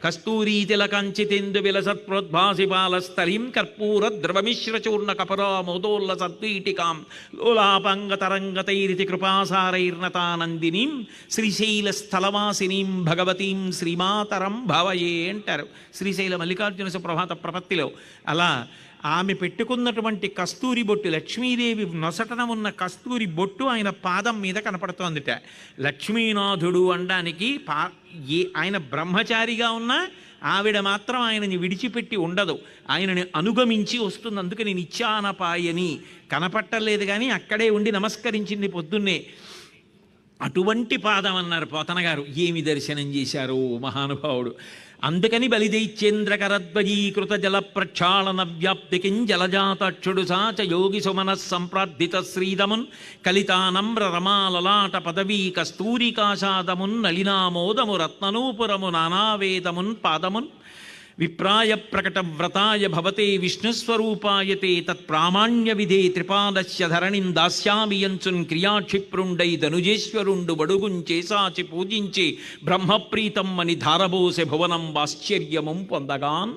కస్తూరీ తిలకంచితేందు విలసత్ప్రోద్భాసి బాలస్థలీం కర్పూర ద్రవమిశ్రచూర్ణ కపరామోదోల్ల సద్వీటికాం లోలాపంగతరంగతైరితి కృపాసారైర్నతానందినీం శ్రీశైల స్థలవాసినీం భగవతీం శ్రీమాతరం భవయే అంటారు శ్రీశైల మల్లికార్జున సుప్రభాత ప్రపత్తిలో. అలా ఆమె పెట్టుకున్నటువంటి కస్తూరి బొట్టు, లక్ష్మీదేవి నొసటన ఉన్న కస్తూరి బొట్టు ఆయన పాదం మీద కనపడుతోందిట. లక్ష్మీనాథుడు అనడానికి ఆయన బ్రహ్మచారిగా ఉన్నా ఆవిడ మాత్రం ఆయనని విడిచిపెట్టి ఉండదు, ఆయనని అనుగమించి వస్తుంది. అందుకని నిత్యానపాయని కనపట్టలేదు కానీ అక్కడే ఉండి నమస్కరించింది పొద్దున్నే. అటువంటి పాదం అన్నారు పోతన గారు. ఏమి దర్శనం చేశారు మహానుభావుడు. అందుకని బలిదైత్యేంద్రకరద్వయీకృత జల ప్రక్షాళన వ్యాప్తికిం జలజాతక్షుడు సాచ యోగి సుమన సంప్రార్థిత శ్రీదమున్ కలితానమ్ర రమాలలాట పదవీ కస్తూరికాశాదమున్ నలినామోదము రత్ననూపురము నానావేదమున్ పాదమున్ విప్రాయ ప్రకట వ్రతాయ భవతే విష్ణుస్వరూపాయతే తత్ప్రామాణ్య విధే త్రిపాదస్య ధరణిం దాస్యామి యంచున్ క్రియాక్షిప్రుండై ధనుజేశ్వరుండు బడుగుంచేసాచి పూజించి బ్రహ్మప్రీతం అని ధారబోసె భువనం ఆశ్చర్యముం పొందగాన్.